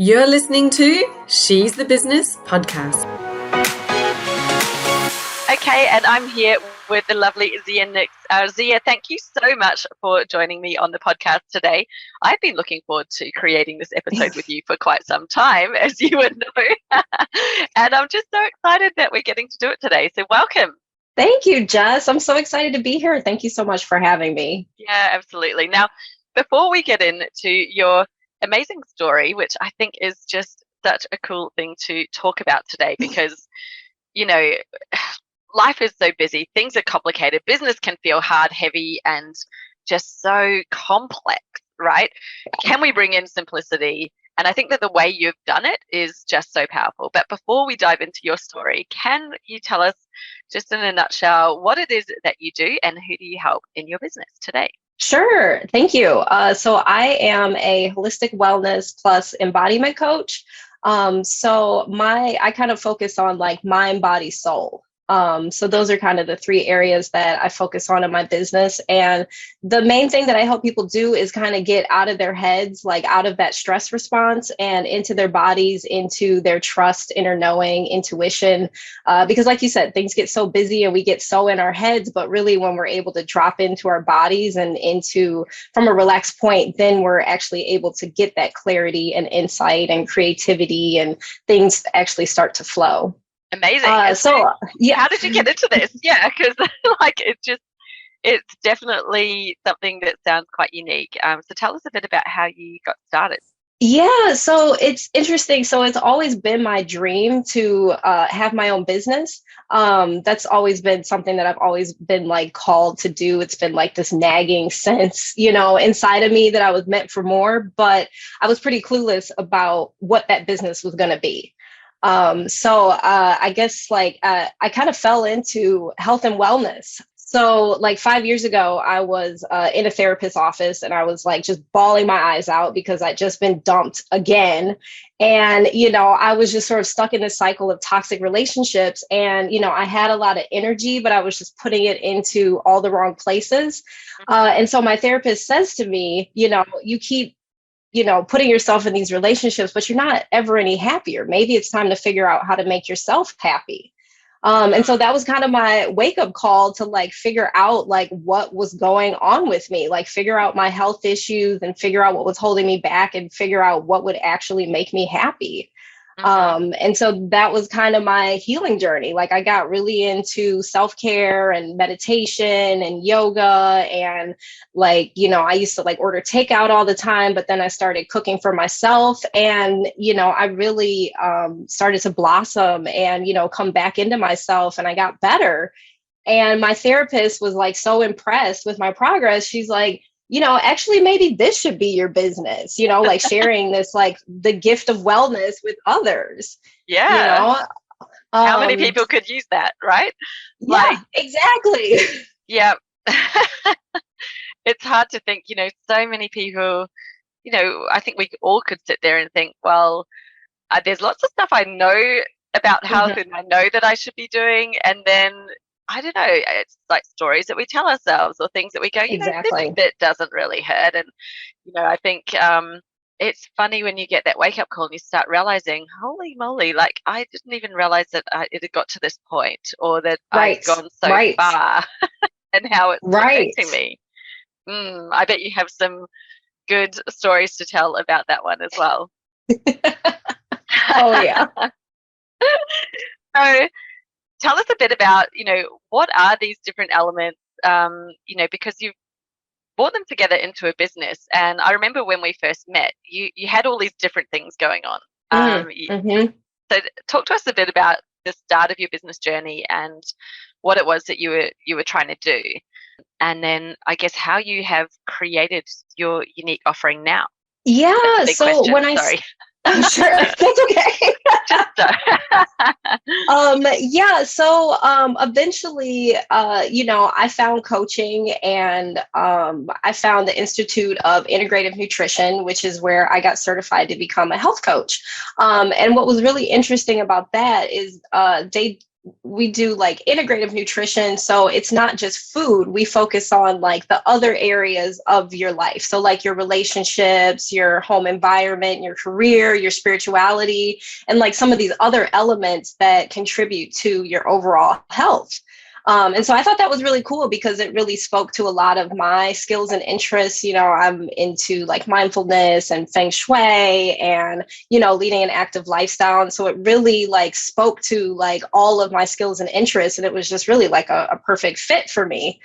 You're listening to She's the Business podcast. Okay, and I'm here with the lovely Zia Nix. Zia, thank you so much for joining me on the podcast today. I've been looking forward to creating this episode with you for quite some time, as you would know. And I'm just so excited that we're getting to do it today. So welcome. Thank you, Jess. I'm so excited to be here. Thank you so much for having me. Yeah, absolutely. Now, before we get into your amazing story, which I think is just such a cool thing to talk about today, because, you know, life is so busy, things are complicated, business can feel hard, heavy, and just so complex, right? Can we bring in simplicity? And I think that the way you've done it is just so powerful. But before we dive into your story, can you tell us just in a nutshell what it is that you do and who do you help in your business today? Sure. Thank you. So I am a holistic wellness plus embodiment coach. I kind of focus on like mind, body, soul. So those are kind of the three areas that I focus on in my business. And the main thing that I help people do is kind of get out of their heads, like out of that stress response and into their bodies, into their trust, inner knowing, intuition. Because like you said, things get so busy and we get so in our heads, but really when we're able to drop into our bodies and into from a relaxed point, then we're actually able to get that clarity and insight and creativity and things actually start to flow. Amazing. Yeah. How did you get into this? Yeah, because like it's definitely something that sounds quite unique. So tell us a bit about how you got started. Yeah, so it's interesting. So it's always been my dream to have my own business. That's always been something that I've always been like called to do. It's been like this nagging sense, inside of me that I was meant for more, but I was pretty clueless about what that business was going to be. I guess I kind of fell into health and wellness. So like 5 years ago, I was in a therapist's office and I was like just bawling my eyes out because I'd just been dumped again. And, I was just sort of stuck in this cycle of toxic relationships. And, I had a lot of energy, but I was just putting it into all the wrong places. And so my therapist says to me, you keep putting yourself in these relationships, but you're not ever any happier. Maybe it's time to figure out how to make yourself happy. And so that was kind of my wake up call to like figure out like what was going on with me, like figure out my health issues and figure out what was holding me back and figure out what would actually make me happy. And so that was kind of my healing journey. Like I got really into self-care and meditation and yoga and I used to like order takeout all the time, but then I started cooking for myself and, I really started to blossom and, come back into myself and I got better. And my therapist was like so impressed with my progress. She's like, actually, maybe this should be your business, like sharing this, like the gift of wellness with others. Yeah. How many people could use that, right? Yeah, exactly. Yeah. It's hard to think, so many people, I think we all could sit there and think, well, there's lots of stuff I know about health and I know that I should be doing. And then I don't know, it's like stories that we tell ourselves or things that we go, Exactly. this bit doesn't really hurt. And, I think it's funny when you get that wake up call and you start realizing, holy moly, like I didn't even realize that it had got to this point or that I'd gone so far and how it's affecting me. I bet you have some good stories to tell about that one as well. Oh, yeah. So, tell us a bit about, what are these different elements, because you've brought them together into a business. And I remember when we first met, you had all these different things going on. So talk to us a bit about the start of your business journey and what it was that you were trying to do. And then I guess how you have created your unique offering now. Yeah. So question, sorry. Sure, that's okay. Eventually, I found coaching and I found the Institute of Integrative Nutrition, which is where I got certified to become a health coach. And what was really interesting about that is they we do like integrative nutrition. So it's not just food. We focus on like the other areas of your life. So like your relationships, your home environment, your career, your spirituality, and like some of these other elements that contribute to your overall health. And so I thought that was really cool because it really spoke to a lot of my skills and interests. You know, I'm into like mindfulness and feng shui and, you know, leading an active lifestyle. And so it really like spoke to like all of my skills and interests. And it was just really like a perfect fit for me.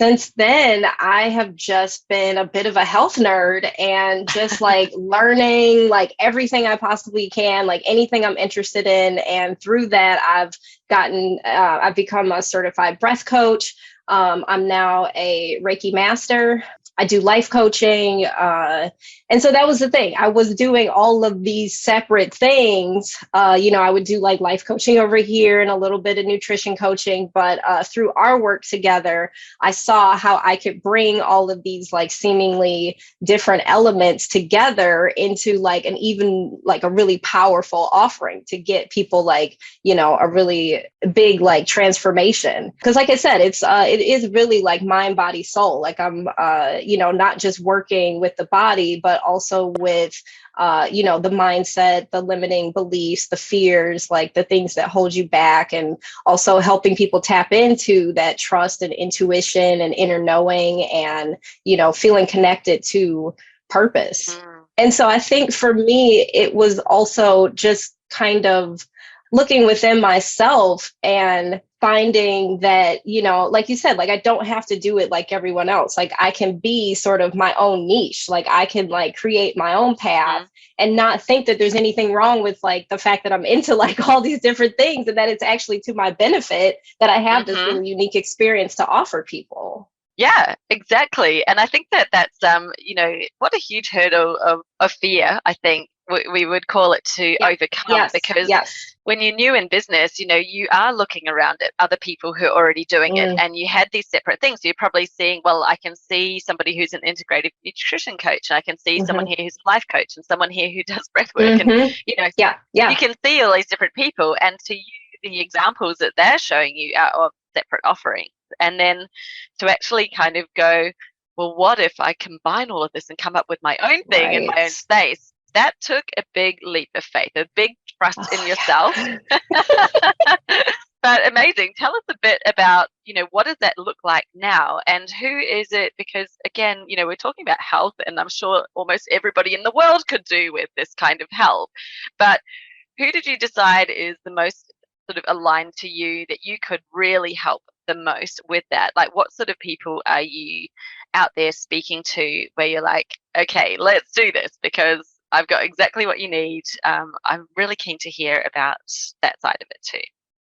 Since then, I have just been a bit of a health nerd and just like learning like everything I possibly can, like anything I'm interested in. And through that, I've become a certified breath coach. I'm now a Reiki Master. I do life coaching. And so that was the thing. I was doing all of these separate things. You know, I would do like life coaching over here and a little bit of nutrition coaching. But through our work together, I saw how I could bring all of these like seemingly different elements together into like an even like a really powerful offering to get people like, you know, a really big like transformation. Because like I said, it is really like mind, body, soul. Like I'm you know, not just working with the body, but also with, you know, the mindset, the limiting beliefs, the fears, like the things that hold you back, and also helping people tap into that trust and intuition and inner knowing and, you know, feeling connected to purpose. And so I think for me, it was also just kind of looking within myself and finding that, you know, like you said, like I don't have to do it like everyone else. Like I can be sort of my own niche. Like I can like create my own path and not think that there's anything wrong with like the fact that I'm into like all these different things and that it's actually to my benefit that I have this really unique experience to offer people. Yeah, exactly. And I think that that's, you know, what a huge hurdle of fear, I think we would call it, to overcome, because when you're new in business, you know, you are looking around at other people who are already doing it, and you had these separate things. So you're probably seeing, well, I can see somebody who's an integrative nutrition coach, and I can see someone here who's a life coach, and someone here who does breath work. And, you know, you can see all these different people, and to you, the examples that they're showing you are of separate offerings. And then to actually kind of go, well, what if I combine all of this and come up with my own thing in my own space? That took a big leap of faith, a big trust in yourself. But amazing. Tell us a bit about, you know, what does that look like now, and who is it? Because again, you know, we're talking about health, and I'm sure almost everybody in the world could do with this kind of help. But who did you decide is the most sort of aligned to you, that you could really help the most with that? Like, what sort of people are you out there speaking to where you're like, okay, let's do this because I've got exactly what you need. I'm really keen to hear about that side of it too.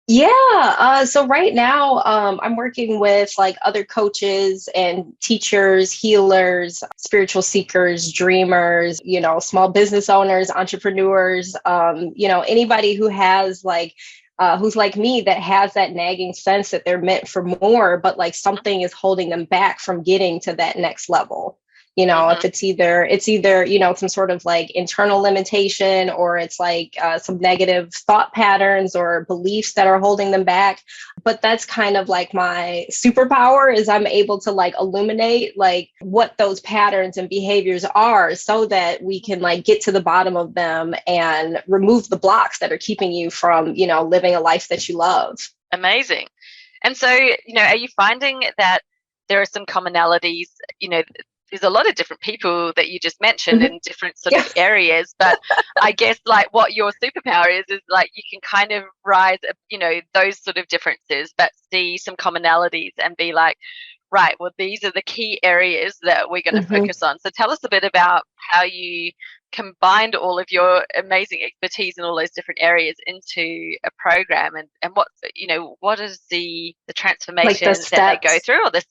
Yeah. So right now, I'm working with like other coaches and teachers, healers, spiritual seekers, dreamers, you know, small business owners, entrepreneurs, you know, anybody who has like, who's like me, that has that nagging sense that they're meant for more, but like something is holding them back from getting to that next level. You know, if it's either, you know, some sort of like internal limitation, or it's like some negative thought patterns or beliefs that are holding them back. But that's kind of like my superpower, is I'm able to like illuminate like what those patterns and behaviors are, so that we can like get to the bottom of them and remove the blocks that are keeping you from, you know, living a life that you love. Amazing. And so, you know, are you finding that there are some commonalities? You know, there's a lot of different people that you just mentioned in different sort of areas, but I guess like what your superpower is like you can kind of rise, you know, those sort of differences, but see some commonalities and be like, right, well, these are the key areas that we're going to focus on. So tell us a bit about how you combined all of your amazing expertise in all those different areas into a program, and what, you know, what is the transformation Like the that they go through, or this,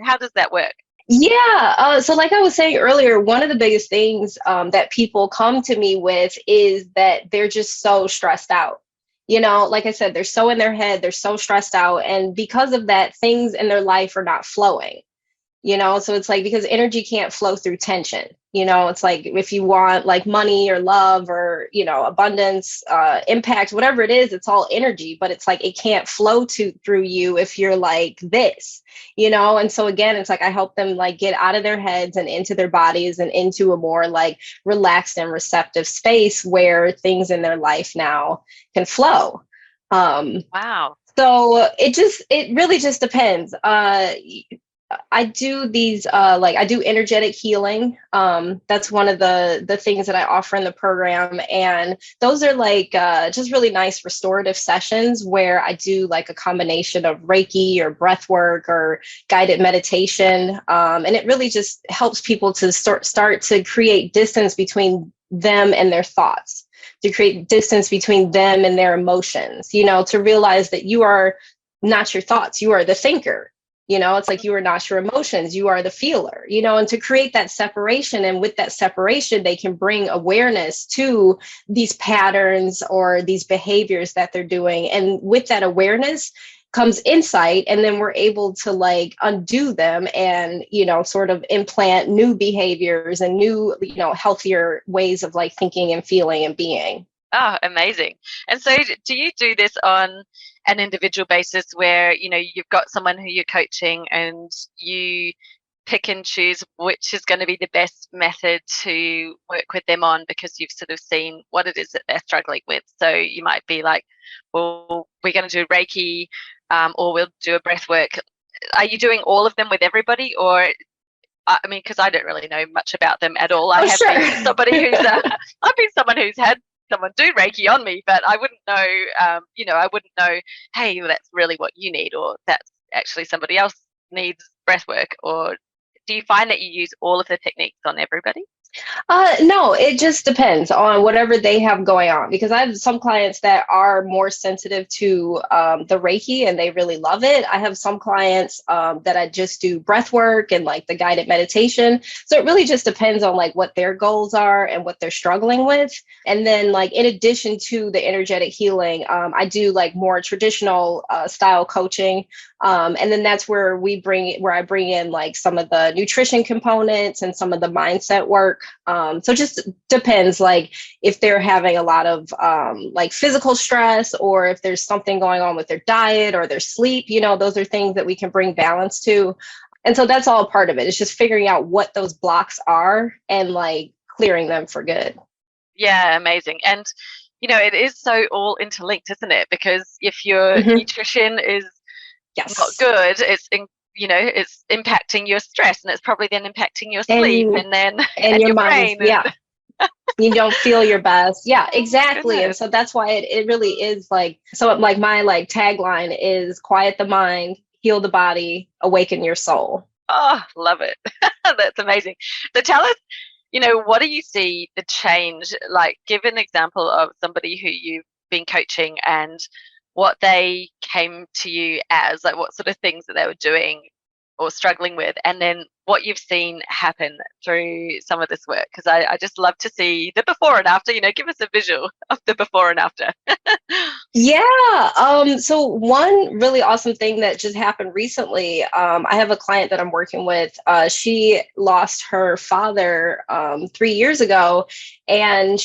how does that work? Yeah. So like I was saying earlier, one of the biggest things that people come to me with is that they're just so stressed out. You know, like I said, they're so in their head, they're so stressed out. And because of that, things in their life are not flowing. So it's like, because energy can't flow through tension. It's like, if you want like money or love or, abundance, impact, whatever it is, it's all energy, but it's like, it can't flow through you if you're like this, and so again, it's like, I help them like get out of their heads and into their bodies and into a more like relaxed and receptive space where things in their life now can flow. Wow. So it really just depends. I do these I do energetic healing. That's one of the things that I offer in the program, and those are like just really nice restorative sessions where I do like a combination of Reiki or breath work or guided meditation, and it really just helps people to start to create distance between them and their thoughts, to create distance between them and their emotions, to realize that you are not your thoughts, you are the thinker. It's like, you are not your emotions, you are the feeler, and to create that separation. And with that separation, they can bring awareness to these patterns or these behaviors that they're doing. And with that awareness comes insight. And then we're able to like undo them and, sort of implant new behaviors and new, healthier ways of like thinking and feeling and being. Oh, amazing. And so do you do this on an individual basis where, you've got someone who you're coaching and you pick and choose which is going to be the best method to work with them on because you've sort of seen what it is that they're struggling with? So you might be like, well, we're going to do Reiki, or we'll do a breath work. Are you doing all of them with everybody? Or I mean, because I don't really know much about them at all. I have been somebody who's I've been someone who's had someone do Reiki on me, but I wouldn't know, I wouldn't know, hey, well, that's really what you need, or that's actually somebody else needs breath work. Or do you find that you use all of the techniques on everybody? No, it just depends on whatever they have going on, because I have some clients that are more sensitive to the Reiki and they really love it. I have some clients that I just do breath work and like the guided meditation. So it really just depends on like what their goals are and what they're struggling with. And then like, in addition to the energetic healing, I do like more traditional style coaching. And then that's where I bring in like some of the nutrition components and some of the mindset work. So it just depends, like if they're having a lot of like physical stress, or if there's something going on with their diet or their sleep, those are things that we can bring balance to. And so that's all part of it. It's just figuring out what those blocks are and like clearing them for good. Yeah, amazing. And, it is so all interlinked, isn't it? Because if your nutrition is not good, it's impacting your stress, and it's probably then impacting your sleep and your brain. Yeah. You don't feel your best. Yeah, exactly. And so that's why it really is like, so like my like tagline is quiet the mind, heal the body, awaken your soul. Oh, love it. That's amazing. So tell us, what do you see the change? Like, give an example of somebody who you've been coaching and what they came to you as, like what sort of things that they were doing or struggling with, and then what you've seen happen through some of this work. Because I just love to see the before and after. Give us a visual of the before and after. Yeah. So one really awesome thing that just happened recently, I have a client that I'm working with. She lost her father 3 years ago, and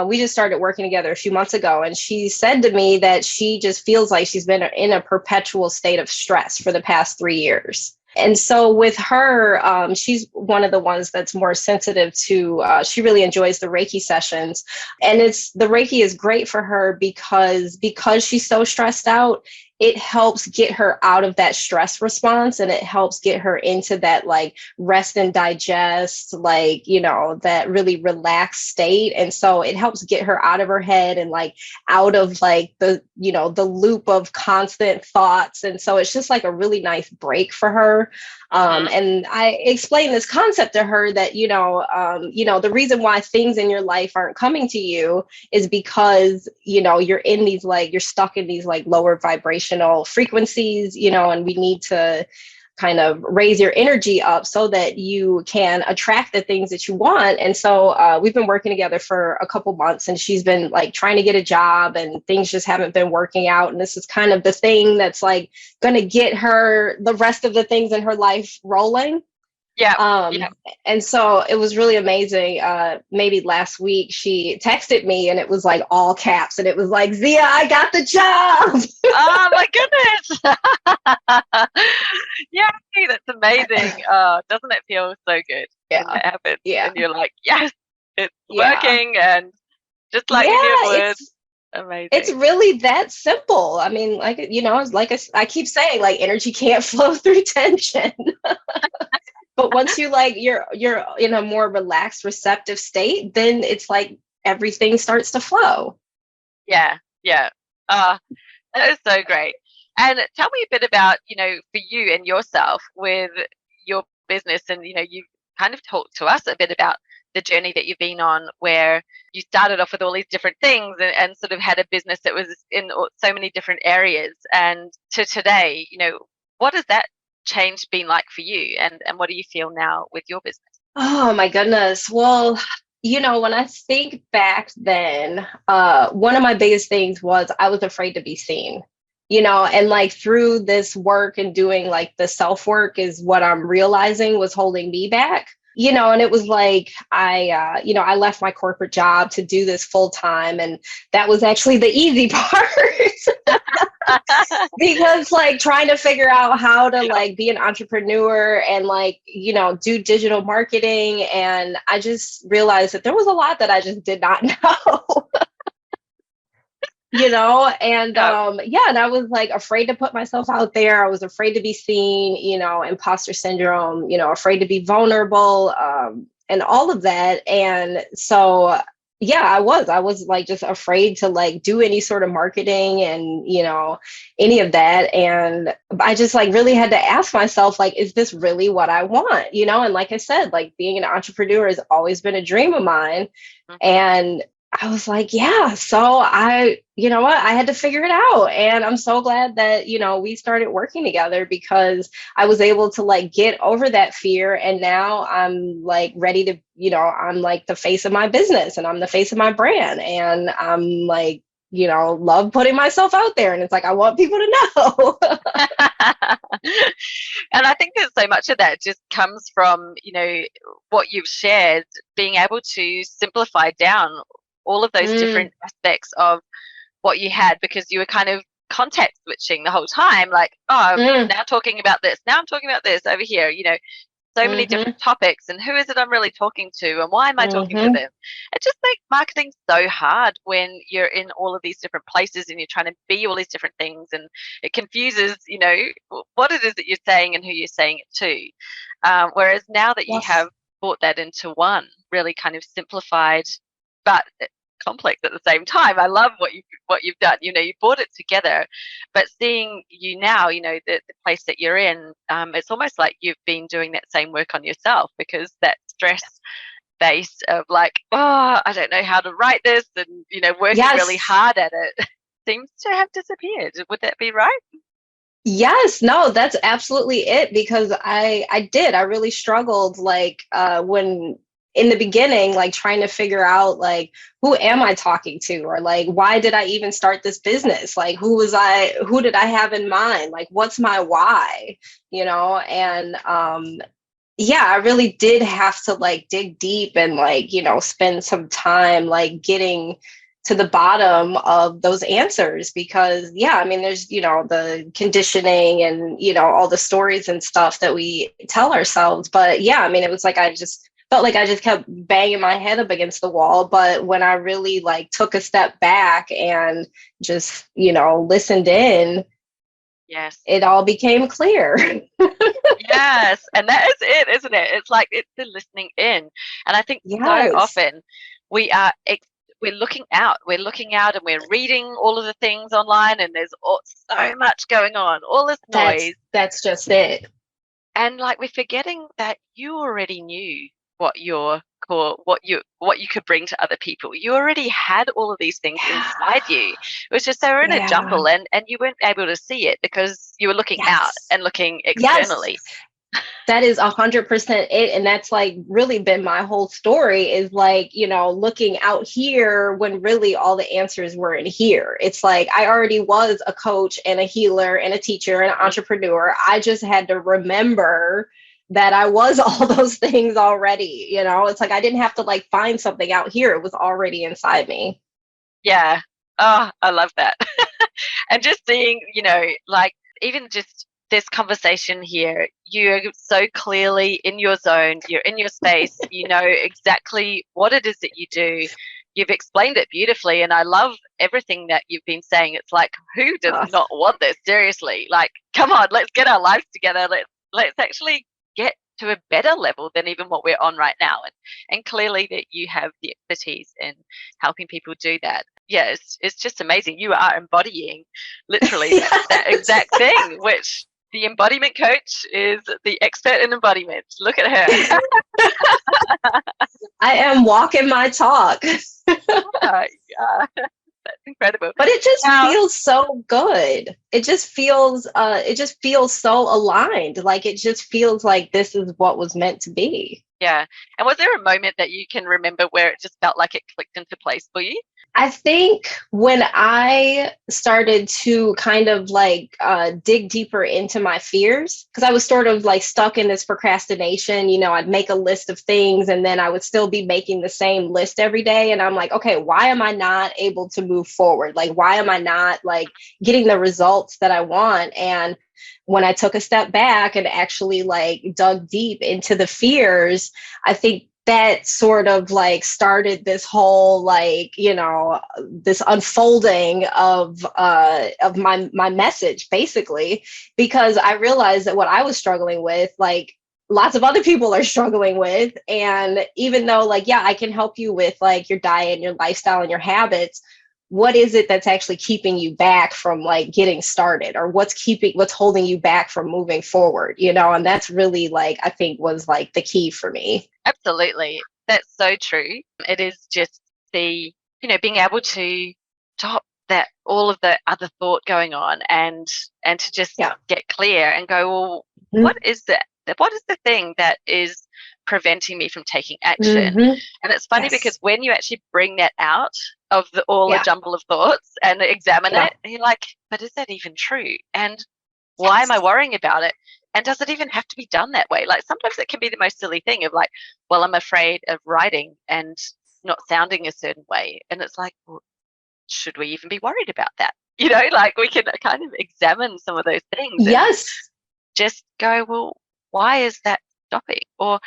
we just started working together a few months ago. And she said to me that she just feels like she's been in a perpetual state of stress for the past 3 years. And so with her, she's one of the ones that's more sensitive to, she really enjoys the Reiki sessions. And the Reiki is great for her because she's so stressed out. It helps get her out of that stress response, and it helps get her into that like rest and digest, like, that really relaxed state. And so it helps get her out of her head and like out of like the loop of constant thoughts. And so it's just like a really nice break for her. And I explained this concept to her that, the reason why things in your life aren't coming to you is because, you're in these, like, you're stuck in these like lower vibrational frequencies, and we need to kind of raise your energy up so that you can attract the things that you want. And so we've been working together for a couple months, and she's been like trying to get a job, and things just haven't been working out. And this is kind of the thing that's like going to get her the rest of the things in her life rolling. Yeah. And so it was really amazing. Maybe last week she texted me, and it was like all caps, and it was like, Zia, I got the job. Oh my goodness. Yay, that's amazing. Doesn't it feel so good when that happens? Yeah. And you're like, yes, it's working, and just like you knew it would. Amazing. It's really that simple. I mean, like, it's like I keep saying, like, energy can't flow through tension. But once you're in a more relaxed, receptive state, then it's like everything starts to flow. Yeah. That is so great. And tell me a bit about, for you and yourself with your business, and, you've kind of talked to us a bit about the journey that you've been on, where you started off with all these different things and sort of had a business that was in so many different areas. And to today, what has that change been like for you, and what do you feel now with your business? Oh my goodness. Well, when I think back then, one of my biggest things was I was afraid to be seen, and like through this work and doing like the self work is what I'm realizing was holding me back. And it was like I left my corporate job to do this full time, and that was actually the easy part. Because like trying to figure out how to like be an entrepreneur and like, do digital marketing. And I just realized that there was a lot that I just did not know. And and I was like afraid to put myself out there. I was afraid to be seen, imposter syndrome, afraid to be vulnerable, and all of that. And so I was like just afraid to like do any sort of marketing and, any of that. And I just like really had to ask myself, like, is this really what I want? And like I said, like being an entrepreneur has always been a dream of mine. Mm-hmm. And I was like, so I had to figure it out. And I'm so glad that, we started working together, because I was able to like get over that fear. And now I'm like ready to, I'm like the face of my business, and I'm the face of my brand. And I'm like, love putting myself out there. And it's like, I want people to know. And I think that so much of that just comes from, what you've shared, being able to simplify down all of those different aspects of what you had, because you were kind of context switching the whole time, like, now talking about this, now I'm talking about this over here, so many different topics, and who is it I'm really talking to, and why am I talking to them? It just makes marketing so hard when you're in all of these different places and you're trying to be all these different things, and it confuses, what it is that you're saying and who you're saying it to. Whereas now that you have brought that into one really kind of simplified, but complex at the same time. I love what you've done. You brought it together, but seeing you now, the place that you're in, it's almost like you've been doing that same work on yourself, because that stress base of like, I don't know how to write this, and working really hard at it seems to have disappeared. Would that be right? Yes, no, that's absolutely it, because I really struggled like when in the beginning, like trying to figure out like, who am I talking to? Or like, why did I even start this business? Like, who did I have in mind? Like, what's my why? And I really did have to like dig deep and like, spend some time like getting to the bottom of those answers, because there's the conditioning and all the stories and stuff that we tell ourselves, but it was like I just felt like I just kept banging my head up against the wall. But when I really like took a step back and just listened in, it all became clear. Yes, and that is it, isn't it? It's like it's the listening in, and I think so often we're looking out, and we're reading all of the things online, and there's so much going on, all this noise. That's just it. And like we're forgetting that you already knew what your or what you could bring to other people. You already had all of these things inside you. It was just they were in a jumble, and you weren't able to see it because you were looking out and looking externally. That is 100% it. And that's like really been my whole story, is like, you know, looking out here when really all the answers were in here. It's like I already was a coach and a healer and a teacher and an entrepreneur. I just had to remember that I was all those things already. You know, it's like I didn't have to like find something out here. It was already inside me. Yeah. Oh, I love that. And just seeing, you know, like even just this conversation here, you're so clearly in your zone, you're in your space, you know exactly what it is that you do. You've explained it beautifully, and I love everything that you've been saying. It's like, who does not want this? Seriously, like, come on, let's get our lives together. Let's actually get to a better level than even what we're on right now. And clearly that you have the expertise in helping people do that. Yeah, it's just amazing. You are embodying literally that exact thing, which the embodiment coach is the expert in embodiment. Look at her. I am walking my talk. Yeah. That's incredible. But it just feels so good. It just feels so aligned. Like it just feels like this is what was meant to be. Yeah. And was there a moment that you can remember where it just felt like it clicked into place for you? I think when I started to kind of like dig deeper into my fears, because I was sort of like stuck in this procrastination, you know, I'd make a list of things and then I would still be making the same list every day. And I'm like, okay, why am I not able to move forward? Like, why am I not like getting the results that I want? And when I took a step back and actually like dug deep into the fears, I think that sort of like started this whole like, you know, this unfolding of my message basically, because I realized that what I was struggling with, like lots of other people are struggling with. And even though like, yeah, I can help you with like your diet and your lifestyle and your habits, what is it that's actually keeping you back from like getting started, or what's holding you back from moving forward, you know? And that's really like, I think was like the key for me. Absolutely. That's so true. It is just the, you know, being able to stop that, all of the other thought going on and to just get clear and go, well, what is the thing that is preventing me from taking action? And it's funny because when you actually bring that out of the jumble of thoughts and examine it, you're like, but is that even true? And why am I worrying about it? And does it even have to be done that way? Like sometimes it can be the most silly thing of like, well, I'm afraid of writing and not sounding a certain way. And it's like, well, should we even be worried about that? You know, like we can kind of examine some of those things. Yes. Just go, well, why is that stopping? Or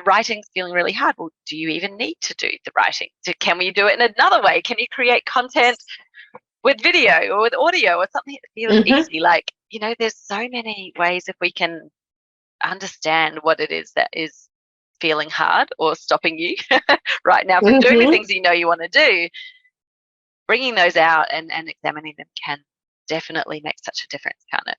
writing's feeling really hard. Well, do you even need to do the writing? Can we do it in another way? Can you create content with video or with audio or something that feels easy? Like, you know, there's so many ways if we can understand what it is that is feeling hard or stopping you right now from doing the things you know you want to do. Bringing those out and examining them can definitely make such a difference, can't it?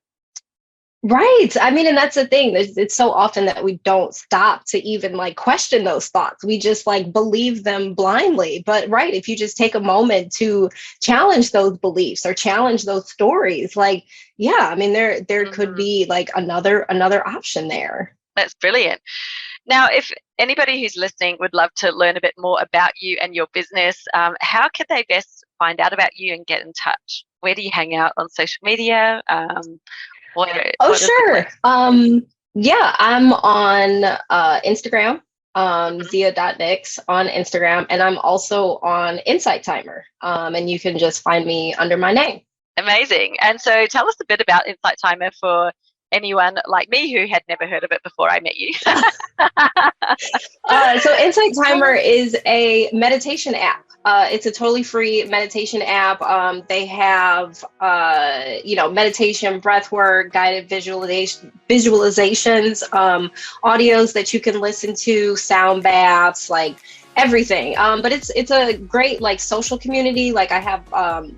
Right. I mean, and that's the thing. It's so often that we don't stop to even like question those thoughts. We just like believe them blindly. But right, if you just take a moment to challenge those beliefs or challenge those stories, like, yeah, I mean, there could be like another option there. That's brilliant. Now, if anybody who's listening would love to learn a bit more about you and your business, how can they best find out about you and get in touch? Where do you hang out on social media? Sure. Yeah, I'm on Instagram, zia.nix on Instagram, and I'm also on Insight Timer. And you can just find me under my name. Amazing. And so tell us a bit about Insight Timer for anyone like me who had never heard of it before I met you. So Insight Timer is a meditation app. It's a totally free meditation app. They have, meditation, breath work, guided visualizations, audios that you can listen to, sound baths, like everything. But it's a great like social community. Like I have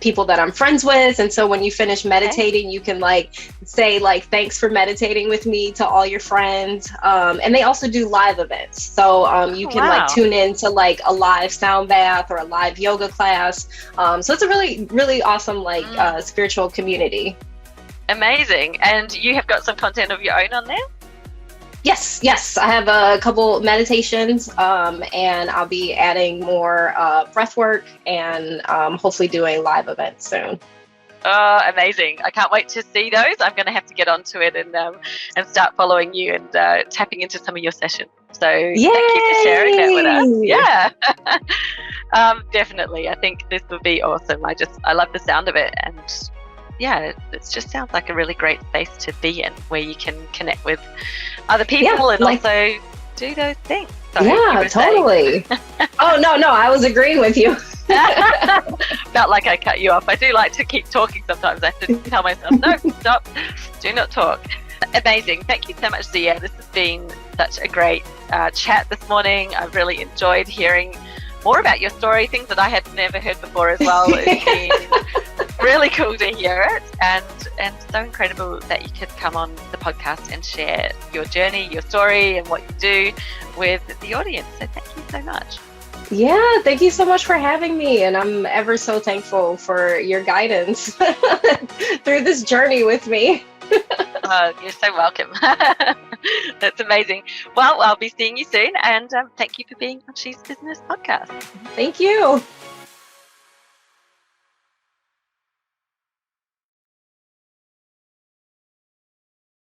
people that I'm friends with, and so when you finish meditating, you can like say like thanks for meditating with me to all your friends. And they also do live events, so you can like tune in to like a live sound bath or a live yoga class. So it's a really, really awesome like spiritual community. Amazing. And you have got some content of your own on there? Yes. I have a couple meditations, and I'll be adding more breath work and hopefully doing live events soon. Oh, amazing. I can't wait to see those. I'm going to have to get onto it and start following you and tapping into some of your sessions. So Thank you for sharing that with us. Yeah, definitely. I think this would be awesome. I love the sound of it. And yeah, it just sounds like a really great space to be in, where you can connect with other people and like, also do those things. So totally. Oh, no, I was agreeing with you. Felt like I cut you off. I do like to keep talking sometimes. I have to tell myself, no, stop, do not talk. Amazing. Thank you so much, Zia. This has been such a great chat this morning. I've really enjoyed hearing more about your story, things that I had never heard before as well. It's been really cool to hear it, and so incredible that you could come on the podcast and share your journey, your story, and what you do with the audience. So thank you so much. Yeah, thank you so much for having me, and I'm ever so thankful for your guidance through this journey with me. You're so welcome. That's amazing. Well, I'll be seeing you soon, and thank you for being on She's Business podcast. Thank you.